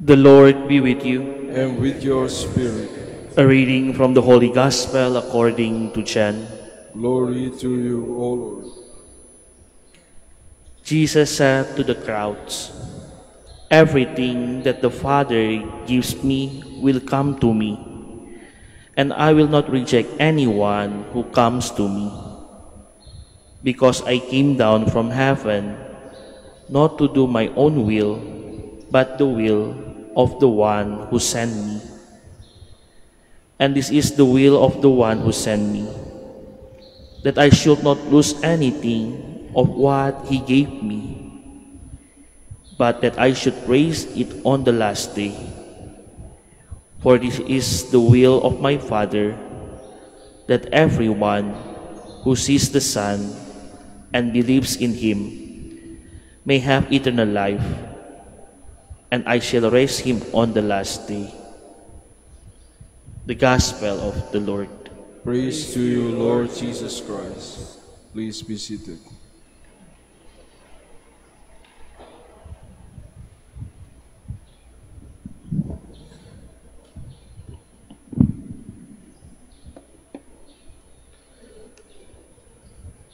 The Lord be with you. And with your spirit. A reading from the Holy Gospel according to John. Glory to you, O Lord. Jesus said to the crowds, "Everything that the Father gives me will come to me, and I will not reject anyone who comes to me. Because I came down from heaven, not to do my own will, but the will of the one who sent me. And this is the will of the one who sent me, that I should not lose anything of what he gave me, but that I should praise it on the last day. For this is the will of my Father, that everyone who sees the Son and believes in him may have eternal life, and I shall raise him on the last day." The Gospel of the Lord. Praise to you, Lord Jesus Christ. Please be seated.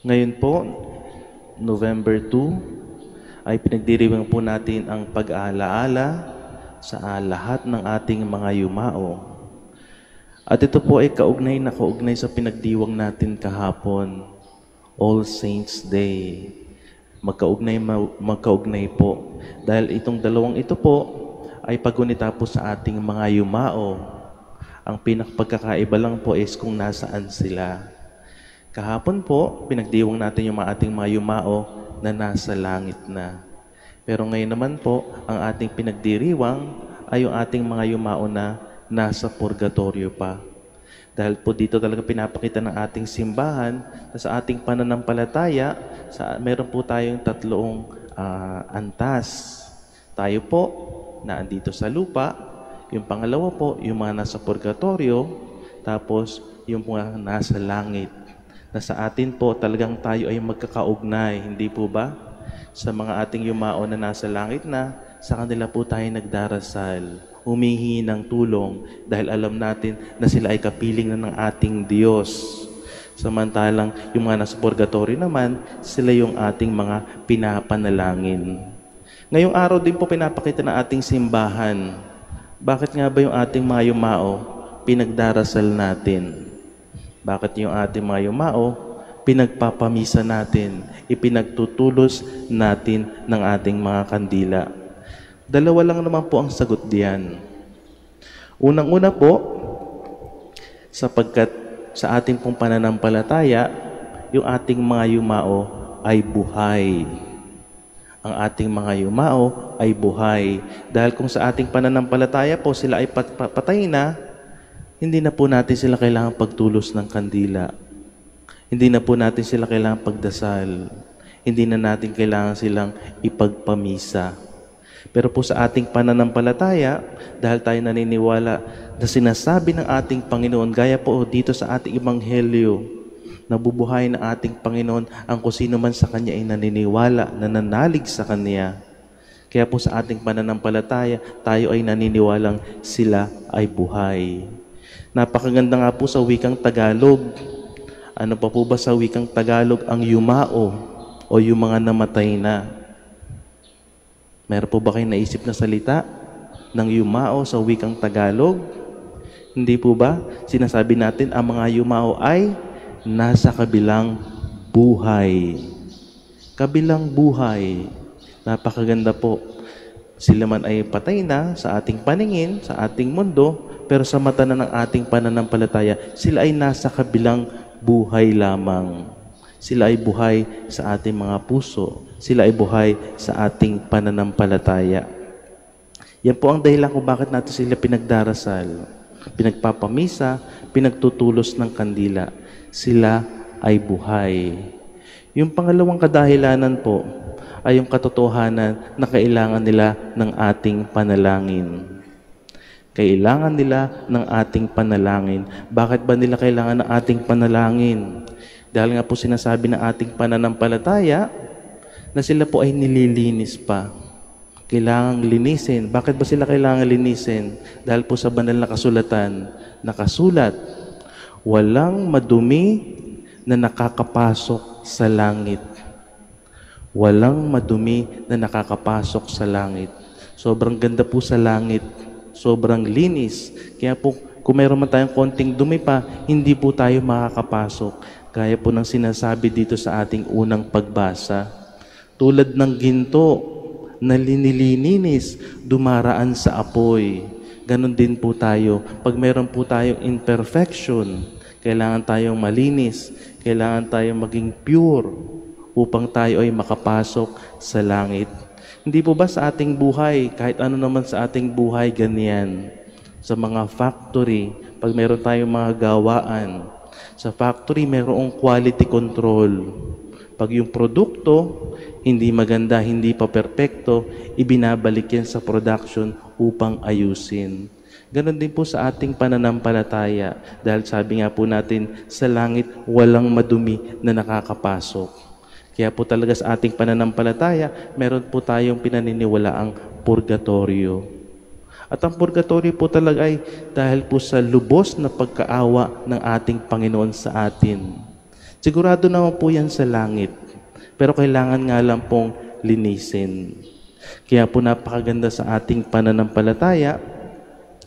Ngayon po, November 2, ay pinagdiriwang po natin ang pag-aalaala sa lahat ng ating mga yumao. At ito po ay kaugnay sa pinagdiwang natin kahapon, All Saints Day. Magkaugnay po. Dahil itong dalawang ito po ay paggunita po sa ating mga yumao. Ang pinakapagkakaiba lang po is kung nasaan sila. Kahapon po, pinagdiwang natin yung ating mga yumao na nasa langit na. Pero ngayon naman po, ang ating pinagdiriwang ay yung ating mga yumao na nasa purgatorio pa. Dahil po dito talaga pinapakita ng ating simbahan na sa ating pananampalataya, meron po tayong tatlong antas. Tayo po na andito sa lupa, yung pangalawa po, yung mga nasa purgatorio, tapos yung mga nasa langit. Na sa atin po talagang tayo ay magkakaugnay, hindi po ba? Sa mga ating yumao na nasa langit na, sa kanila po tayo nagdarasal, humihingi ng tulong dahil alam natin na sila ay kapiling na ng ating Diyos. Samantalang yung mga nasa purgatorio naman, sila yung ating mga pinapanalangin. Ngayong araw din po pinapakita ng ating simbahan. Bakit nga ba yung ating mga yumao pinagdarasal natin? Bakit yung ating mga yumao, pinagpapamisa natin, ipinagtutulos natin ng ating mga kandila? Dalawa lang naman po ang sagot diyan. Unang-una po, sapagkat sa ating pong pananampalataya, yung ating mga yumao ay buhay. Ang ating mga yumao ay buhay. Dahil kung sa ating pananampalataya po sila ay patay na, hindi na po natin sila kailangang pagtulos ng kandila. Hindi na po natin sila kailangang pagdasal. Hindi na natin kailangan silang ipagpamisa. Pero po sa ating pananampalataya, dahil tayo naniniwala na sinasabi ng ating Panginoon, gaya po dito sa ating Ebanghelyo, nabubuhay ng ating Panginoon ang kung sino man sa Kanya ay naniniwala, nananalig sa Kanya. Kaya po sa ating pananampalataya, tayo ay naniniwalang sila ay buhay. Napakaganda nga po sa wikang Tagalog. Ano pa po ba sa wikang Tagalog ang yumao o yung mga namatay na? Meron po ba kayong naisip na salita ng yumao sa wikang Tagalog? Hindi po ba? Sinasabi natin ang mga yumao ay nasa kabilang buhay. Kabilang buhay. Napakaganda po. Sila man ay patay na sa ating paningin, sa ating mundo, pero sa mata na ng ating pananampalataya, sila ay nasa kabilang buhay lamang. Sila ay buhay sa ating mga puso. Sila ay buhay sa ating pananampalataya. Yan po ang dahilan kung bakit natin sila pinagdarasal, pinagpapamisa, pinagtutulos ng kandila. Sila ay buhay. Yung pangalawang kadahilanan po ay yung katotohanan na kailangan nila ng ating panalangin. Kailangan nila ng ating panalangin. Bakit ba nila kailangan ng ating panalangin? Dahil nga po sinasabi ng ating pananampalataya na sila po ay nililinis pa. kailangang linisin. Bakit ba sila kailangang linisin? Dahil po sa banal na kasulatan, nakasulat, walang madumi na nakakapasok sa langit. Walang madumi na nakakapasok sa langit. Sobrang ganda po sa langit. Sobrang linis. Kaya po, kung mayroon man tayong konting dumi pa, hindi po tayo makakapasok. Kaya po ng sinasabi dito sa ating unang pagbasa. Tulad ng ginto na linilinis, dumaraan sa apoy. Ganon din po tayo. Pag mayroon po tayong imperfection, kailangan tayong malinis, kailangan tayong maging pure upang tayo ay makapasok sa langit. Hindi po ba sa ating buhay, kahit ano naman sa ating buhay, ganyan? Sa mga factory, pag mayroon tayong mga gawaan, sa factory mayroong quality control. Pag yung produkto, hindi maganda, hindi pa perpekto, ibinabalik yan sa production upang ayusin. Ganon din po sa ating pananampalataya. Dahil sabi nga po natin, sa langit walang madumi na nakakapasok. Kaya po talaga sa ating pananampalataya, meron po tayong pinaniniwalaang purgatorio. At ang purgatorio po talaga ay dahil po sa lubos na pagkaawa ng ating Panginoon sa atin. Sigurado naman po yan sa langit. Pero kailangan nga lang pong linisin. Kaya po napakaganda sa ating pananampalataya,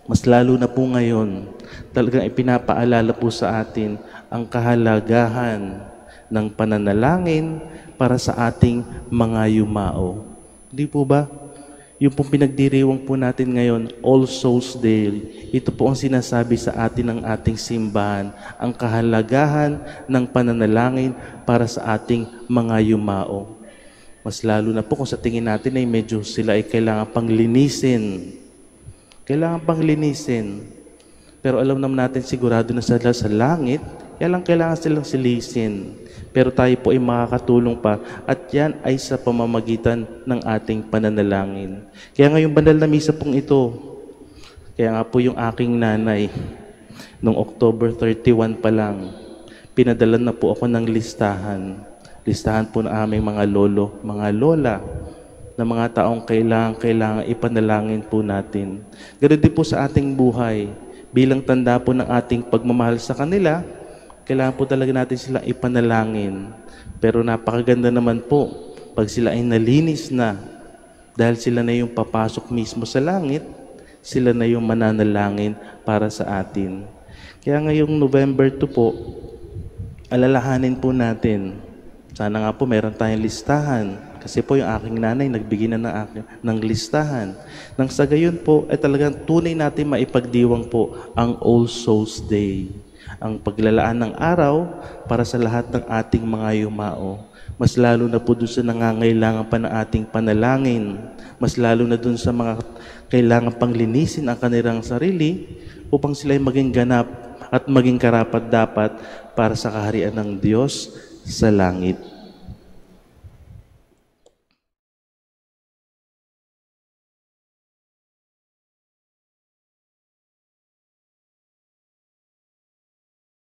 mas lalo na po ngayon, talagang ipinapaalala po sa atin ang kahalagahan ng pananalangin para sa ating mga yumao. Di po ba? Yung pong pinagdiriwang po natin ngayon, All Souls Day, ito po ang sinasabi sa atin ng ating simbahan, ang kahalagahan ng pananalangin para sa ating mga yumao. Mas lalo na po kung sa tingin natin ay medyo sila ay kailangan pang linisin. Kailangan pang linisin. Pero alam naman natin sigurado na sila sa langit, kaya lang kailangan silang silisin. Pero tayo po ay makakatulong pa at yan ay sa pamamagitan ng ating pananalangin. Kaya ngayong banal na misa pong ito, kaya nga po yung aking nanay, noong October 31 pa lang, pinadala na po ako ng listahan. Listahan po ng aming mga lolo, mga lola, na mga taong kailangan ipanalangin po natin. Ganun din po sa ating buhay. Bilang tanda po ng ating pagmamahal sa kanila, kailangan po talaga natin sila ipanalangin. Pero napakaganda naman po pag sila ay nalinis na dahil sila na yung papasok mismo sa langit, sila na yung mananalangin para sa atin. Kaya ngayong November 2 po, alalahanin po natin. Sana nga po meron tayong listahan. Kasi po yung aking nanay nagbigay na ng listahan. Nang sa gayon po, ay talagang tunay natin maipagdiwang po ang All Souls Day. Ang paglalaan ng araw para sa lahat ng ating mga yumao. Mas lalo na po dun sa nangangailangan pa ng ating panalangin. Mas lalo na dun sa mga kailangan pang linisin ang kanilang sarili upang sila'y maging ganap at maging karapat-dapat para sa kaharian ng Diyos sa langit.